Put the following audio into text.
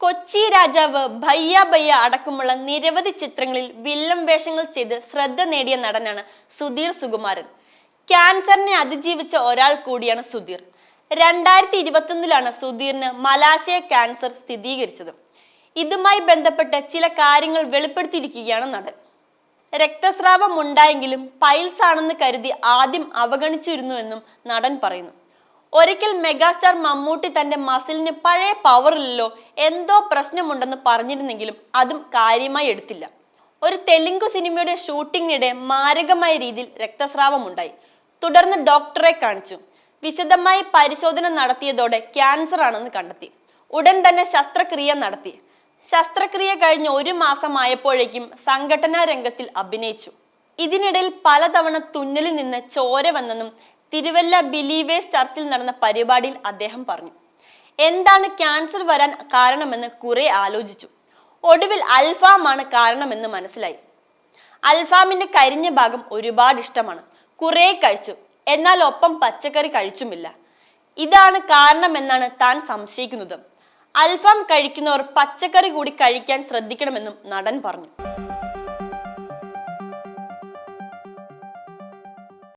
കൊച്ചി രാജാവ്, ഭയ്യ ഭയ്യ അടക്കമുള്ള നിരവധി ചിത്രങ്ങളിൽ വില്ലൻ വേഷങ്ങൾ ചെയ്ത് ശ്രദ്ധ നേടിയ നടനാണ് സുധീർ സുകുമാരൻ. ക്യാൻസറിനെ അതിജീവിച്ച ഒരാൾ കൂടിയാണ് സുധീർ. 2021 സുധീറിന് മലാശയ ക്യാൻസർ സ്ഥിരീകരിച്ചത്. ഇതുമായി ബന്ധപ്പെട്ട് ചില കാര്യങ്ങൾ വെളിപ്പെടുത്തിയിരിക്കുകയാണ് നടൻ. രക്തസ്രാവം ഉണ്ടായെങ്കിലും പൈൽസ് ആണെന്ന് കരുതി ആദ്യം അവഗണിച്ചിരുന്നുവെന്നും നടൻ പറയുന്നു. ഒരിക്കൽ മെഗാസ്റ്റാർ മമ്മൂട്ടി തന്റെ മസിലിന് പഴയ പവറില്ലല്ലോ, എന്തോ പ്രശ്നമുണ്ടെന്ന് പറഞ്ഞിരുന്നെങ്കിലും അതും കാര്യമായി എടുത്തില്ല. ഒരു തെലുങ്ക് സിനിമയുടെ ഷൂട്ടിങ്ങിനിടെ മാരകമായ രീതിയിൽ രക്തസ്രാവം ഉണ്ടായി. തുടർന്ന് ഡോക്ടറെ കാണിച്ചു. വിശദമായി പരിശോധന നടത്തിയതോടെ ക്യാൻസർ ആണെന്ന് കണ്ടെത്തി. ഉടൻ തന്നെ ശസ്ത്രക്രിയ നടത്തി. ശസ്ത്രക്രിയ കഴിഞ്ഞ് 1 മാസമായപ്പോഴേക്കും സംഘടനാ രംഗത്തിൽ അഭിനയിച്ചു. ഇതിനിടയിൽ പലതവണ തുന്നലിൽ നിന്ന് ചോര വന്നെന്നും തിരുവല്ല ബിലീവേഴ്സ് ചർച്ചിൽ നടന്ന പരിപാടിയിൽ അദ്ദേഹം പറഞ്ഞു. എന്താണ് ക്യാൻസർ വരാൻ കാരണമെന്ന് കുറെ ആലോചിച്ചു. ഒടുവിൽ അൽഫാമാണ് കാരണമെന്ന് മനസ്സിലായി. അൽഫാമിന്റെ കരിഞ്ഞ ഭാഗം ഒരുപാട് ഇഷ്ടമാണ്. കുറെ കഴിച്ചു, എന്നാൽ ഒപ്പം പച്ചക്കറി കഴിച്ചുമില്ല. ഇതാണ് കാരണമെന്നാണ് താൻ സംശയിക്കുന്നത്. അൽഫാം കഴിക്കുന്നവർ പച്ചക്കറി കൂടി കഴിക്കാൻ ശ്രദ്ധിക്കണമെന്നും നടൻ പറഞ്ഞു.